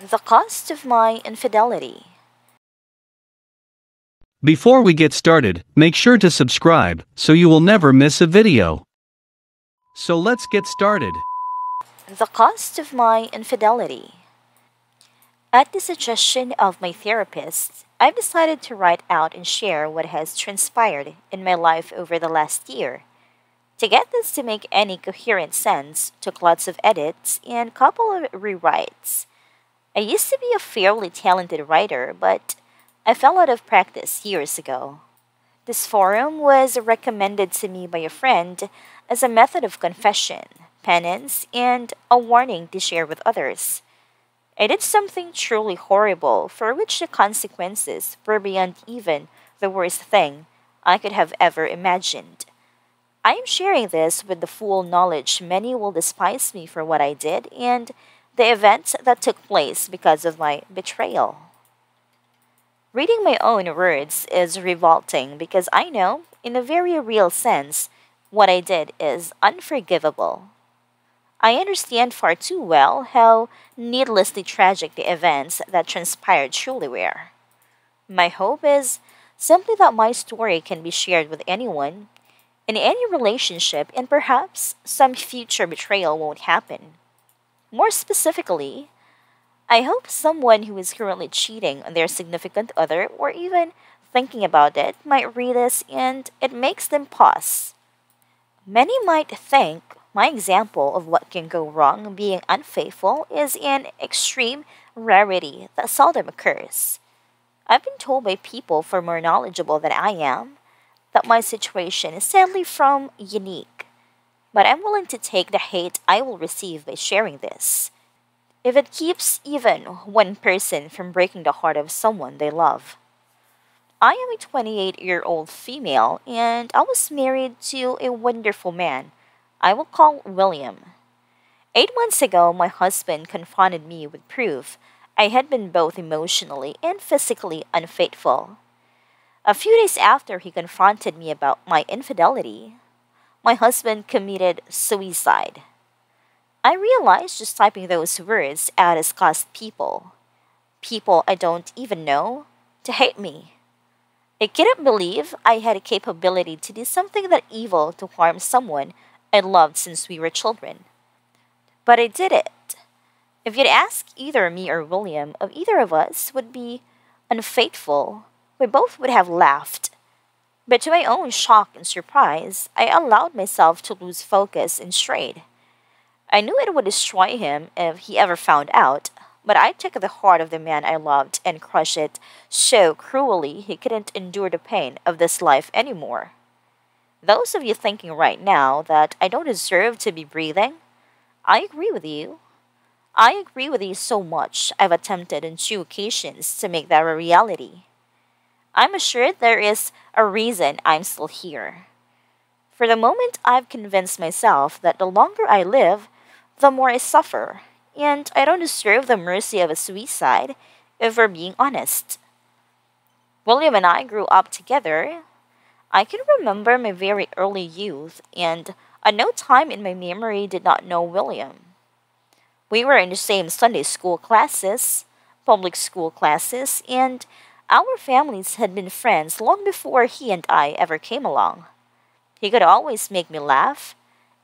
The cost of my infidelity. Before we get started, make sure to subscribe so you will never miss a video. So let's get started. The cost of my infidelity. At the suggestion of my therapist, I've decided to write out and share what has transpired in my life over the last year. To get this to make any coherent sense took lots of edits and a couple of rewrites. I used to be a fairly talented writer, but I fell out of practice years ago. This forum was recommended to me by a friend as a method of confession, penance, and a warning to share with others. I did something truly horrible for which the consequences were beyond even the worst thing I could have ever imagined. I am sharing this with the full knowledge many will despise me for what I did and the events that took place because of my betrayal. Reading my own words is revolting because I know, in a very real sense, what I did is unforgivable. I understand far too well how needlessly tragic the events that transpired truly were. My hope is simply that my story can be shared with anyone, in any relationship, and perhaps some future betrayal won't happen. More specifically, I hope someone who is currently cheating on their significant other or even thinking about it might read this and it makes them pause. Many might think my example of what can go wrong being unfaithful is an extreme rarity that seldom occurs. I've been told by people far more knowledgeable than I am that my situation is sadly from unique, but I'm willing to take the hate I will receive by sharing this, if it keeps even one person from breaking the heart of someone they love. I am a 28-year-old female and I was married to a wonderful man I will call William. 8 months ago, my husband confronted me with proof I had been both emotionally and physically unfaithful. A few days after he confronted me about my infidelity, my husband committed suicide. I realized just typing those words out has caused people I don't even know, to hate me. I couldn't believe I had a capability to do something that evil to harm someone I loved since we were children. But I did it. If you'd ask either me or William of either of us would be unfaithful, we both would have laughed. But to my own shock and surprise, I allowed myself to lose focus and strayed. I knew it would destroy him if he ever found out, but I took the heart of the man I loved and crushed it so cruelly he couldn't endure the pain of this life anymore. Those of you thinking right now that I don't deserve to be breathing, I agree with you. I agree with you so much I've attempted on 2 occasions to make that a reality. I'm assured there is a reason I'm still here. For the moment, I've convinced myself that the longer I live, the more I suffer, and I don't deserve the mercy of a suicide if we're being honest. William and I grew up together. I can remember my very early youth, and at no time in my memory did not know William. We were in the same Sunday school classes, public school classes, and our families had been friends long before he and I ever came along. He could always make me laugh.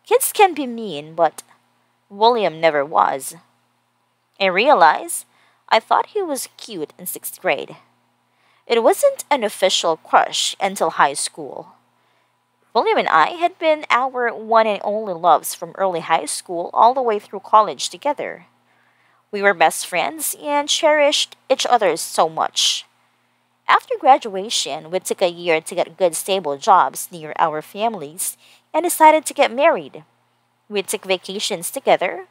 Kids can be mean, but William never was. I realized I thought he was cute in 6th grade. It wasn't an official crush until high school. William and I had been our one and only loves from early high school all the way through college together. We were best friends and cherished each other so much. After graduation, we took a year to get good stable jobs near our families and decided to get married. We took vacations together.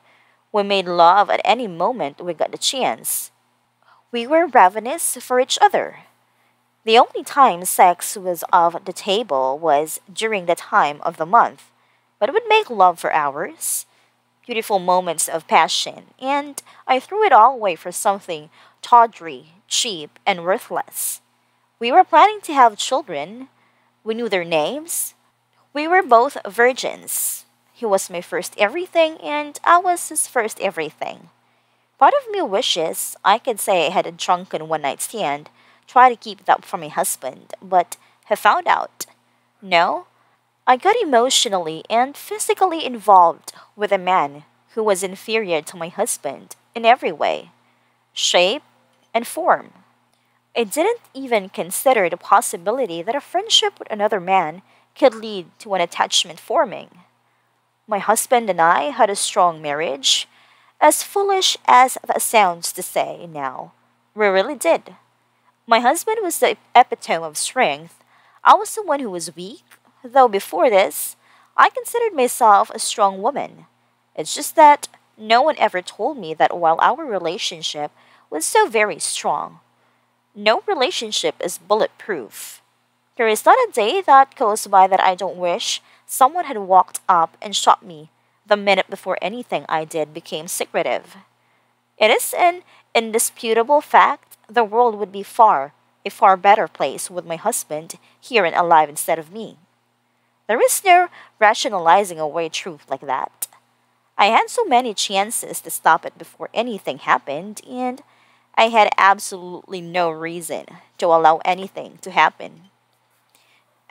We made love at any moment we got the chance. We were ravenous for each other. The only time sex was off the table was during the time of the month, but we'd make love for hours. Beautiful moments of passion, and I threw it all away for something tawdry, cheap, and worthless. We were planning to have children. We knew their names. We were both virgins. He was my first everything, and I was his first everything. Part of me wishes I could say I had a drunken one night stand, try to keep it up from my husband, but have found out. No, I got emotionally and physically involved with a man who was inferior to my husband in every way, shape, and form. I didn't even consider the possibility that a friendship with another man could lead to an attachment forming. My husband and I had a strong marriage, as foolish as that sounds to say now. We really did. My husband was the epitome of strength. I was the one who was weak, though before this, I considered myself a strong woman. It's just that no one ever told me that while our relationship was so very strong, no relationship is bulletproof. There is not a day that goes by that I don't wish someone had walked up and shot me the minute before anything I did became secretive. It is an indisputable fact the world would be a far better place with my husband here and alive instead of me. There is no rationalizing away truth like that. I had so many chances to stop it before anything happened, and I had absolutely no reason to allow anything to happen.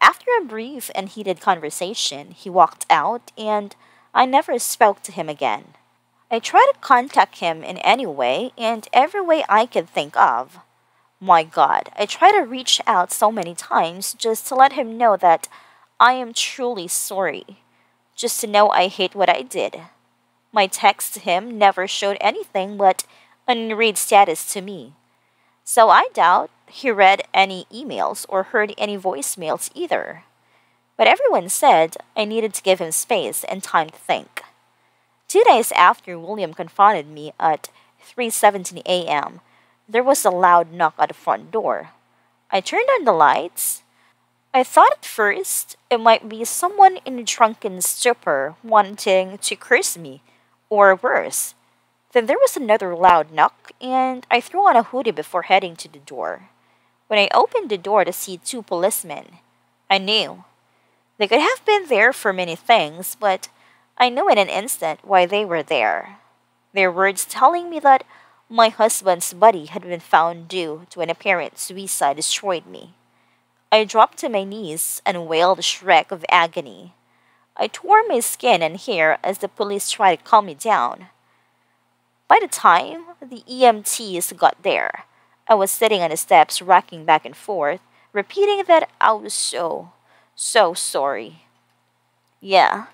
After a brief and heated conversation, he walked out, and I never spoke to him again. I tried to contact him in any way and every way I could think of. My God, I tried to reach out so many times just to let him know that I am truly sorry, just to know I hate what I did. My text to him never showed anything but unread status to me. So I doubt he read any emails or heard any voicemails either. But everyone said I needed to give him space and time to think. 2 days after William confronted me at 3:17 a.m., there was a loud knock at the front door. I turned on the lights. I thought at first it might be someone in a drunken stupor wanting to curse me, or worse. Then there was another loud knock, and I threw on a hoodie before heading to the door. When I opened the door to see two policemen, I knew. They could have been there for many things, but I knew in an instant why they were there. Their words telling me that my husband's body had been found due to an apparent suicide destroyed me. I dropped to my knees and wailed a shriek of agony. I tore my skin and hair as the police tried to calm me down. By the time the EMTs got there, I was sitting on the steps rocking back and forth, repeating that I was so sorry. Yeah,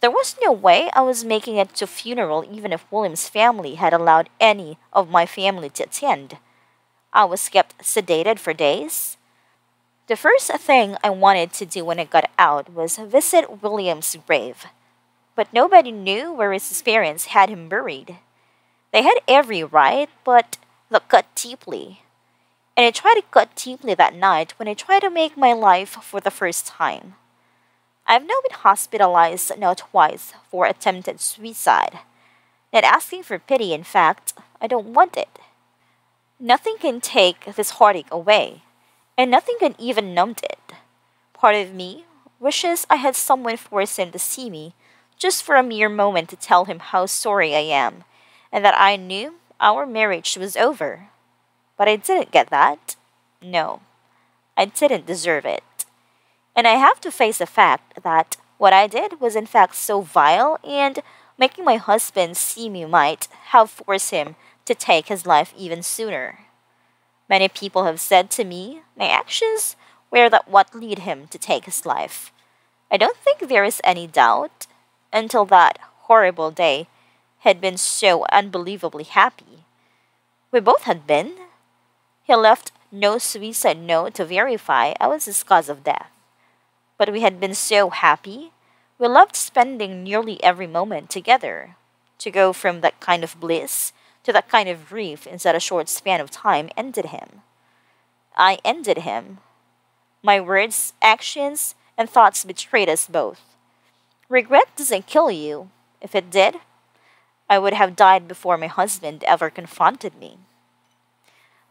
there was no way I was making it to funeral even if William's family had allowed any of my family to attend. I was kept sedated for days. The first thing I wanted to do when I got out was visit William's grave, but nobody knew where his parents had him buried. They had every right, but they cut deeply. And I tried to cut deeply that night when I tried to make my life for the first time. I've now been hospitalized now twice for attempted suicide. Not asking for pity, in fact, I don't want it. Nothing can take this heartache away, and nothing can even numb it. Part of me wishes I had someone force him to see me just for a mere moment to tell him how sorry I am, and that I knew our marriage was over. But I didn't get that. No, I didn't deserve it. And I have to face the fact that what I did was in fact so vile, and making my husband see me might have forced him to take his life even sooner. Many people have said to me my actions were that what led him to take his life. I don't think there is any doubt, until that horrible day had been so unbelievably happy. We both had been. He left no suicide note to verify I was his cause of death. But we had been so happy. We loved spending nearly every moment together. To go from that kind of bliss to that kind of grief in such a short span of time ended him. I ended him. My words, actions, and thoughts betrayed us both. Regret doesn't kill you. If it did, I would have died before my husband ever confronted me.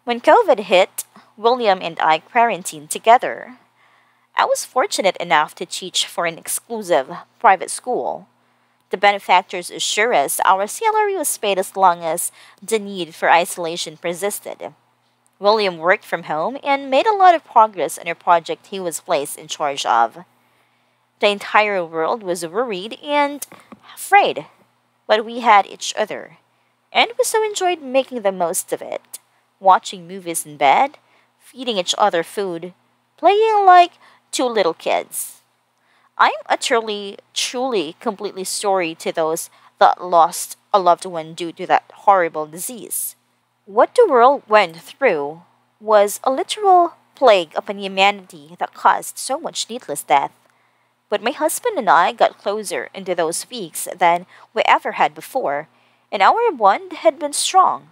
When COVID hit, William and I quarantined together. I was fortunate enough to teach for an exclusive private school. The benefactors assure us our salary was paid as long as the need for isolation persisted. William worked from home and made a lot of progress on a project he was placed in charge of. The entire world was worried and afraid, but we had each other, and we so enjoyed making the most of it, watching movies in bed, feeding each other food, playing like two little kids. I am utterly, truly, completely sorry to those that lost a loved one due to that horrible disease. What the world went through was a literal plague upon humanity that caused so much needless death. But my husband and I got closer into those weeks than we ever had before, and our bond had been strong.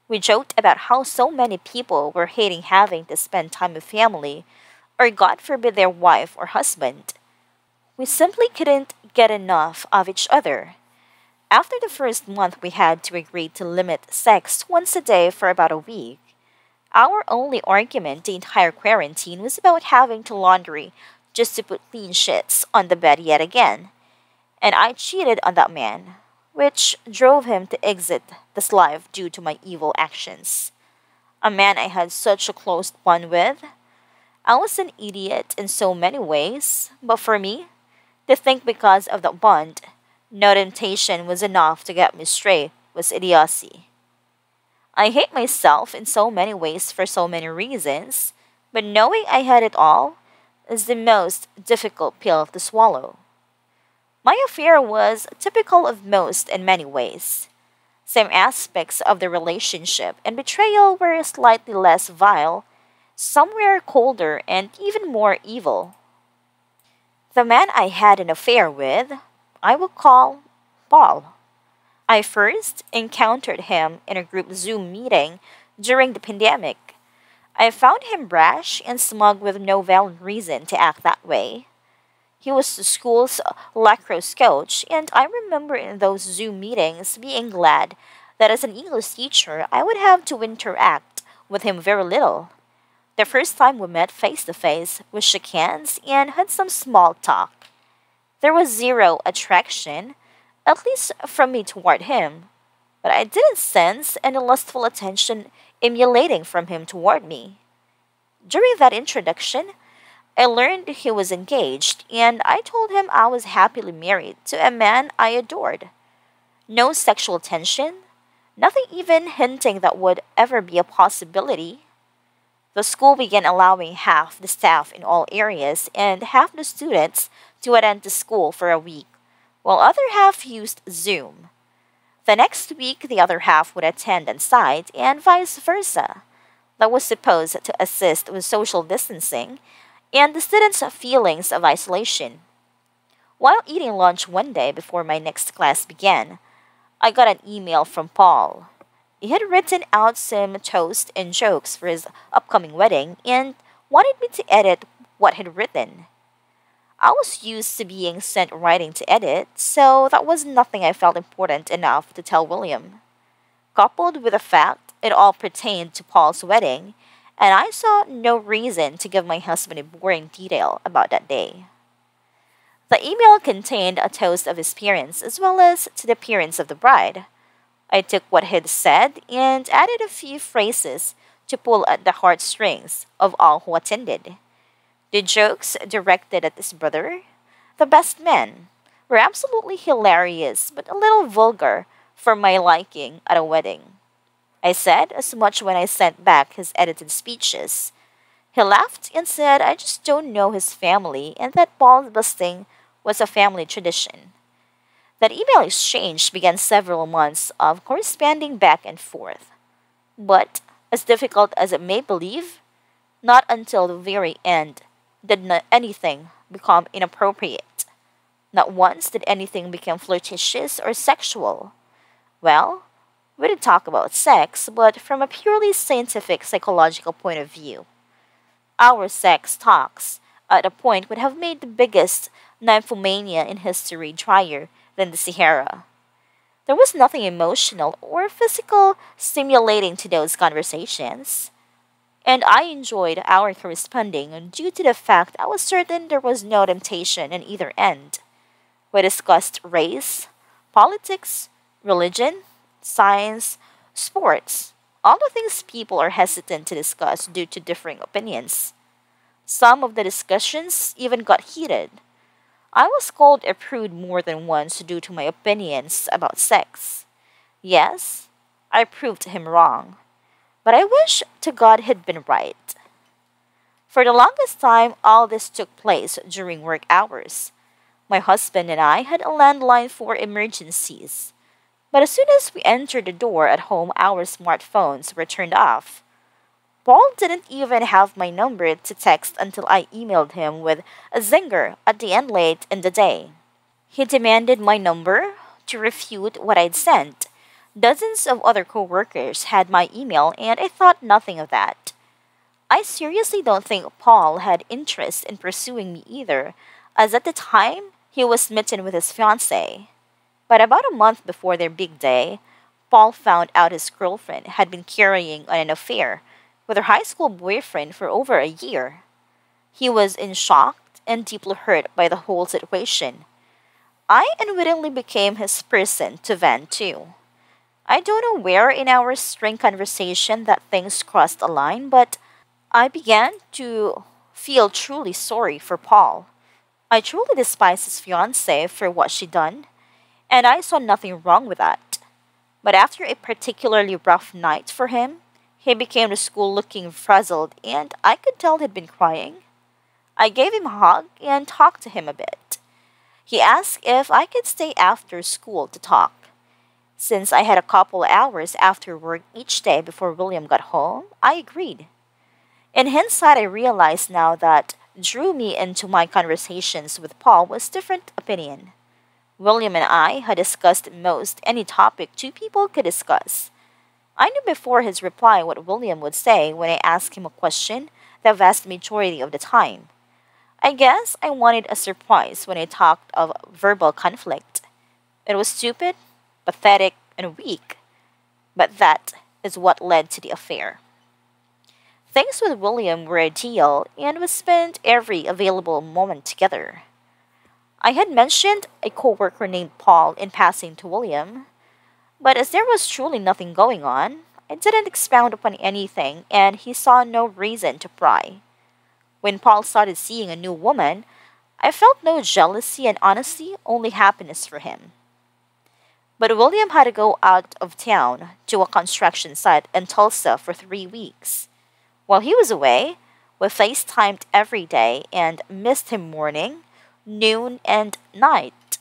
We joked about how so many people were hating having to spend time with family, or God forbid their wife or husband. We simply couldn't get enough of each other. After the first month, we had to agree to limit sex once a day for about a week. Our only argument the entire quarantine was about having to laundry just to put clean sheets on the bed yet again. And I cheated on that man, which drove him to exit this life due to my evil actions. A man I had such a close bond with. I was an idiot in so many ways, but for me, to think because of that bond, no temptation was enough to get me straight was idiocy. I hate myself in so many ways for so many reasons, but knowing I had it all is the most difficult pill to swallow. My affair was typical of most in many ways. Some aspects of the relationship and betrayal were slightly less vile, some were colder and even more evil. The man I had an affair with, I will call Paul. I first encountered him in a group Zoom meeting during the pandemic. I found him brash and smug with no valid reason to act that way. He was the school's lacrosse coach, and I remember in those Zoom meetings being glad that as an English teacher I would have to interact with him very little. The first time we met face to face, we shook hands and had some small talk. There was zero attraction, at least from me toward him, but I didn't sense any lustful attention emulating from him toward me. During that introduction, I learned he was engaged, and I told him I was happily married to a man I adored. No sexual tension, nothing even hinting that would ever be a possibility. The school began allowing half the staff in all areas and half the students to attend the school for a week, while other half used Zoom. The next week, the other half would attend on site, and vice versa. That was supposed to assist with social distancing and the students' feelings of isolation. While eating lunch one day before my next class began, I got an email from Paul. He had written out some toast and jokes for his upcoming wedding and wanted me to edit what he'd written. I was used to being sent writing to edit, so that was nothing I felt important enough to tell William. Coupled with the fact it all pertained to Paul's wedding, and I saw no reason to give my husband a boring detail about that day. The email contained a toast of his parents as well as to the appearance of the bride. I took what he'd said and added a few phrases to pull at the heartstrings of all who attended. The jokes directed at his brother, the best man, were absolutely hilarious but a little vulgar for my liking at a wedding. I said as much when I sent back his edited speeches. He laughed and said I just don't know his family and that ball busting was a family tradition. That email exchange began several months of corresponding back and forth. But, as difficult as it may believe, not until the very end did anything become inappropriate. Not once did anything become flirtatious or sexual. Well, we did talk about sex, but from a purely scientific psychological point of view. Our sex talks at a point would have made the biggest nymphomania in history drier than the Sahara. There was nothing emotional or physical stimulating to those conversations, and I enjoyed our corresponding due to the fact I was certain there was no temptation in either end. We discussed race, politics, religion, science, sports, all the things people are hesitant to discuss due to differing opinions. Some of the discussions even got heated. I was called a prude more than once due to my opinions about sex. Yes, I proved him wrong, but I wish to God he'd been right. For the longest time, all this took place during work hours. My husband and I had a landline for emergencies. But as soon as we entered the door at home, our smartphones were turned off. Paul didn't even have my number to text until I emailed him with a zinger at the end late in the day. He demanded my number to refute what I'd sent. Dozens of other coworkers had my email, and I thought nothing of that. I seriously don't think Paul had interest in pursuing me either, as at the time, he was smitten with his fiancée. But about a month before their big day, Paul found out his girlfriend had been carrying on an affair with her high school boyfriend for over a year. He was in shock and deeply hurt by the whole situation. I unwittingly became his person to vent to. I don't know where in our string conversation that things crossed a line, but I began to feel truly sorry for Paul. I truly despise his fiancée for what she done, and I saw nothing wrong with that. But after a particularly rough night for him, he became to school looking frazzled, and I could tell he'd been crying. I gave him a hug and talked to him a bit. He asked if I could stay after school to talk. Since I had a couple hours after work each day before William got home, I agreed. In hindsight, I realize now that drew me into my conversations with Paul was different opinion. William and I had discussed most any topic two people could discuss. I knew before his reply what William would say when I asked him a question the vast majority of the time. I guess I wanted a surprise when I talked of verbal conflict. It was stupid, pathetic, and weak, but that is what led to the affair. Things with William were ideal, and we spent every available moment together. I had mentioned a coworker named Paul in passing to William, but as there was truly nothing going on, I didn't expound upon anything, and he saw no reason to pry. When Paul started seeing a new woman, I felt no jealousy and honestly only happiness for him. But William had to go out of town to a construction site in Tulsa for 3 weeks. While he was away, we FaceTimed every day and missed him morning, noon, and night.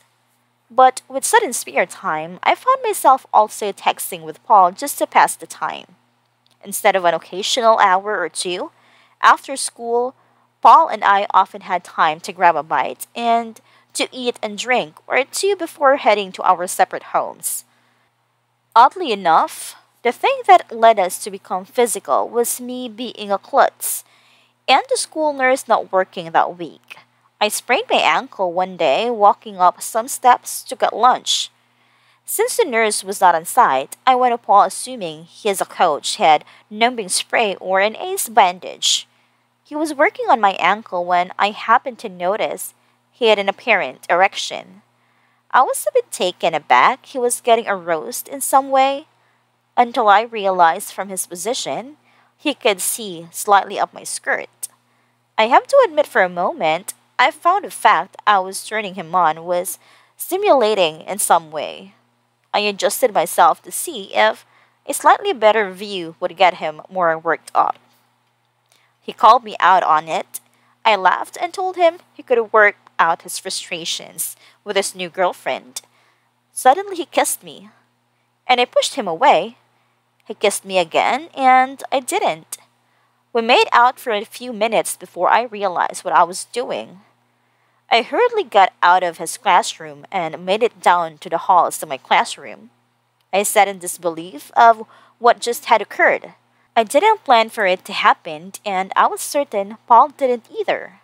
But with sudden spare time, I found myself also texting with Paul just to pass the time. Instead of an occasional hour or two, after school, Paul and I often had time to grab a bite and to eat and drink or two before heading to our separate homes. Oddly enough, the thing that led us to become physical was me being a klutz and the school nurse not working that week. I sprained my ankle one day walking up some steps to get lunch. Since the nurse was not on site, I went to Paul assuming he as a coach had numbing spray or an ace bandage. He was working on my ankle when I happened to notice he had an apparent erection. I was a bit taken aback he was getting a roast in some way, until I realized from his position he could see slightly up my skirt. I have to admit for a moment, I found the fact I was turning him on was stimulating in some way. I adjusted myself to see if a slightly better view would get him more worked up. He called me out on it. I laughed and told him he could work out his frustrations with his new girlfriend. Suddenly he kissed me, and I pushed him away. He kissed me again, and I didn't. We made out for a few minutes before I realized what I was doing. I hurriedly got out of his classroom and made it down to the halls to my classroom. I sat in disbelief of what just had occurred. I didn't plan for it to happen, and I was certain Paul didn't either.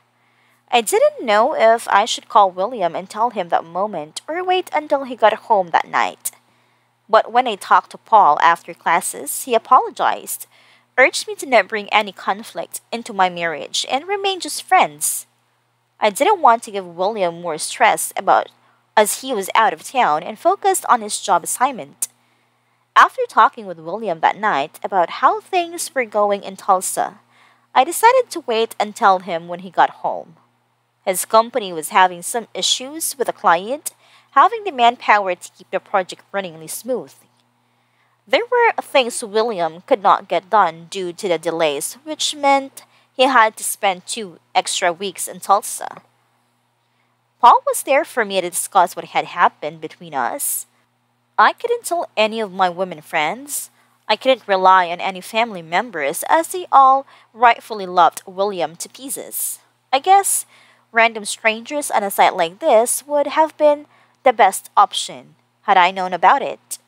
I didn't know if I should call William and tell him that moment or wait until he got home that night. But when I talked to Paul after classes, he apologized, urged me to not bring any conflict into my marriage and remain just friends. I didn't want to give William more stress about as he was out of town and focused on his job assignment. After talking with William that night about how things were going in Tulsa, I decided to wait and tell him when he got home. His company was having some issues with a client, having the manpower to keep the project running smoothly. There were things William could not get done due to the delays, which meant he had to spend 2 extra weeks in Tulsa. Paul was there for me to discuss what had happened between us. I couldn't tell any of my women friends. I couldn't rely on any family members as they all rightfully loved William to pieces. I guess random strangers on a site like this would have been the best option had I known about it.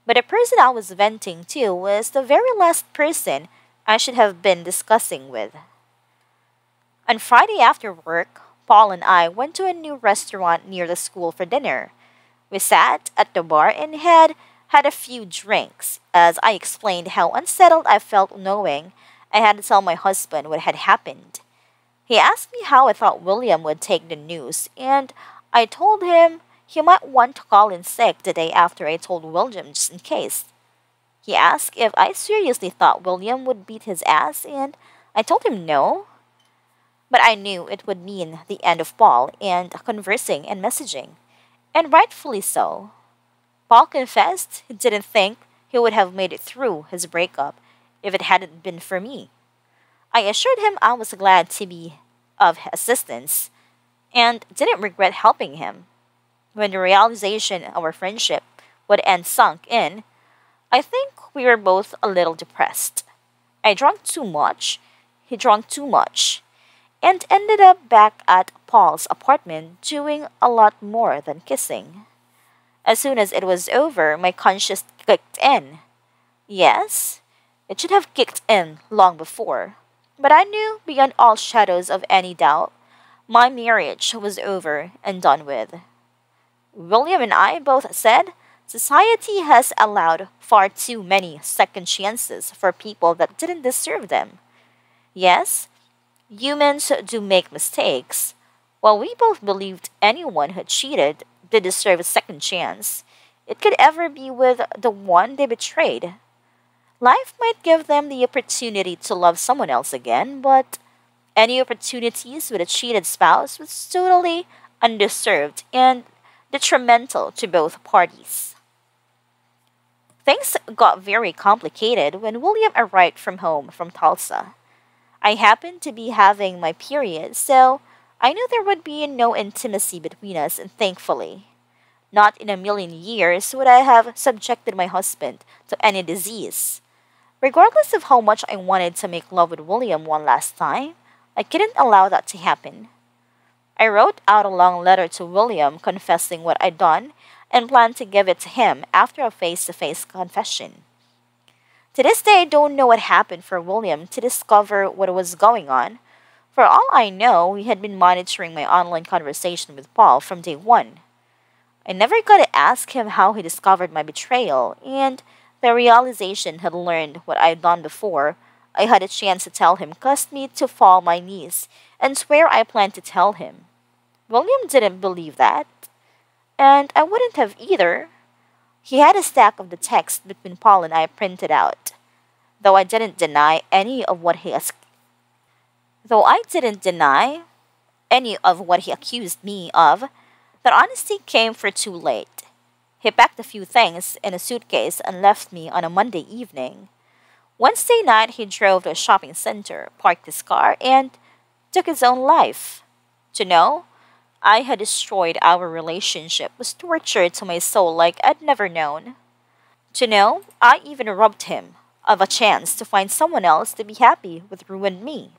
But the person I was venting to was the very last person I should have been discussing with. On Friday after work, Paul and I went to a new restaurant near the school for dinner. We sat at the bar and had a few drinks as I explained how unsettled I felt knowing I had to tell my husband what had happened. He asked me how I thought William would take the news, and I told him he might want to call in sick the day after I told William just in case. He asked if I seriously thought William would beat his ass, and I told him no. But I knew it would mean the end of Paul and conversing and messaging, and rightfully so. Paul confessed he didn't think he would have made it through his breakup if it hadn't been for me. I assured him I was glad to be of assistance and didn't regret helping him. When the realization our friendship would end sunk in, I think we were both a little depressed. I drank too much, he drank too much, and ended up back at Paul's apartment doing a lot more than kissing. As soon as it was over, my conscience kicked in. Yes, it should have kicked in long before, but I knew beyond all shadows of any doubt my marriage was over and done with. William and I both said society has allowed far too many second chances for people that didn't deserve them. Yes, humans do make mistakes. While we both believed anyone who cheated did deserve a second chance, it could ever be with the one they betrayed. Life might give them the opportunity to love someone else again, but any opportunities with a cheated spouse was totally undeserved and detrimental to both parties. Things got very complicated when William arrived from home from Tulsa. I happened to be having my period, so I knew there would be no intimacy between us, and thankfully, not in a million years would I have subjected my husband to any disease. Regardless of how much I wanted to make love with William one last time, I couldn't allow that to happen. I wrote out a long letter to William confessing what I'd done and planned to give it to him after a face-to-face confession. To this day, I don't know what happened for William to discover what was going on. For all I know, he had been monitoring my online conversation with Paul from day one. I never got to ask him how he discovered my betrayal, and the realization had learned what I'd done before I had a chance to tell him caused me to fall on my knees and swear I planned to tell him. William didn't believe that, and I wouldn't have either. He had a stack of the text between Paul and I printed out, though I didn't deny any of what he accused me of. That honesty came for too late. He packed a few things in a suitcase and left me on a Monday evening. Wednesday night, he drove to a shopping center, parked his car, and took his own life. To know I had destroyed our relationship was torture to my soul like I'd never known. To know I even robbed him of a chance to find someone else to be happy with ruined me.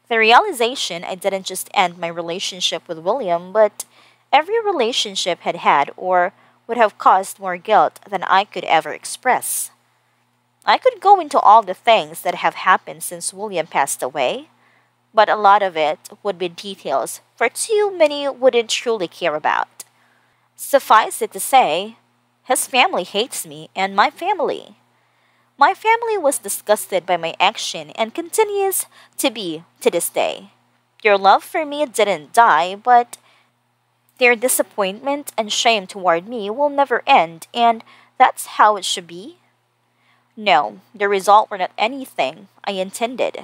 The realization I didn't just end my relationship with William, but every relationship had had or would have caused more guilt than I could ever express. I could go into all the things that have happened since William passed away, but a lot of it would be details for too many wouldn't truly care about. Suffice it to say, his family hates me and my family. My family was disgusted by my action and continues to be to this day. Your love for me didn't die, but Their disappointment and shame toward me will never end, and that's how it should be. No, the result were not anything I intended.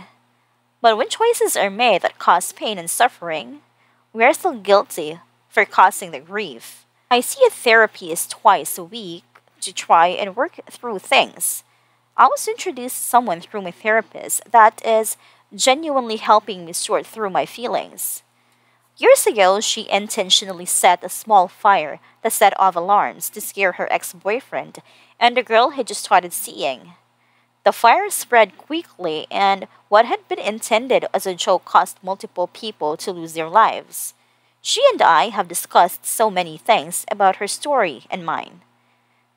But when choices are made that cause pain and suffering, we are still guilty for causing the grief. I see a therapist twice a week to try and work through things. I was introduced to someone through my therapist that is genuinely helping me sort through my feelings. Years ago, she intentionally set a small fire that set off alarms to scare her ex boyfriend and the girl he just started seeing. The fire spread quickly, and what had been intended as a joke caused multiple people to lose their lives. She and I have discussed so many things about her story and mine.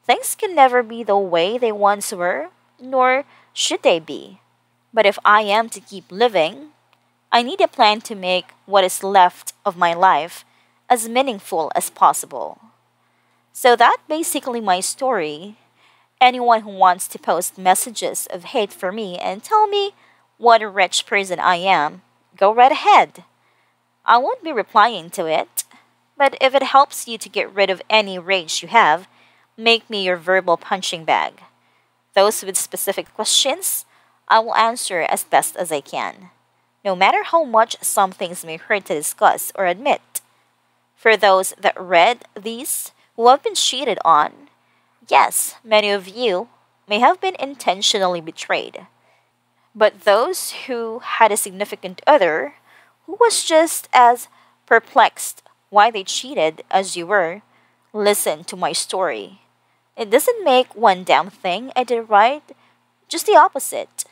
Things can never be the way they once were, nor should they be. But if I am to keep living, I need a plan to make what is left of my life as meaningful as possible. So that's basically my story. Anyone who wants to post messages of hate for me and tell me what a wretched person I am, go right ahead. I won't be replying to it. But if it helps you to get rid of any rage you have, make me your verbal punching bag. Those with specific questions, I will answer as best as I can, no matter how much some things may hurt to discuss or admit. For those that read these who have been cheated on, yes, many of you may have been intentionally betrayed. But those who had a significant other who was just as perplexed why they cheated as you were, listen to my story. It doesn't make one damn thing I did right, just the opposite.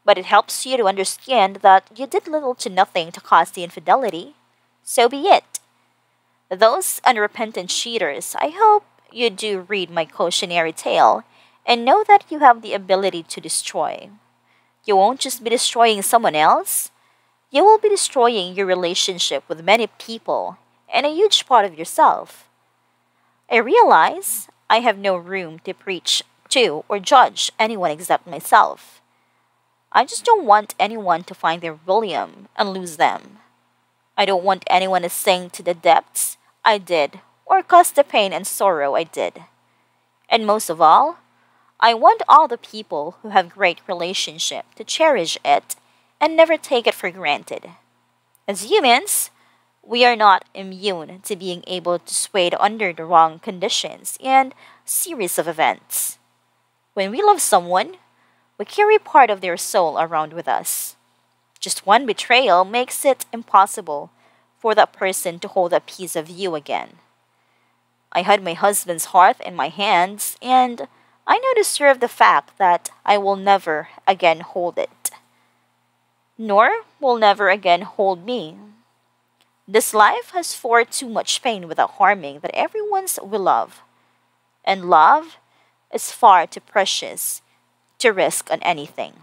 But it helps you to understand that you did little to nothing to cause the infidelity. So be it. Those unrepentant cheaters, I hope you do read my cautionary tale and know that you have the ability to destroy. You won't just be destroying someone else, you will be destroying your relationship with many people and a huge part of yourself. I realize I have no room to preach to or judge anyone except myself. I just don't want anyone to find their William and lose them. I don't want anyone to sink to the depths I did or cause the pain and sorrow I did. And most of all, I want all the people who have great relationship to cherish it and never take it for granted. As humans, we are not immune to being able to sway under the wrong conditions and series of events. When we love someone, we carry part of their soul around with us. Just one betrayal makes it impossible for that person to hold a piece of you again. I had my husband's heart in my hands, and I now deserve the fact that I will never again hold it, nor will never again hold me. This life has far too much pain without harming that everyone's will love, and love is far too precious to risk on anything.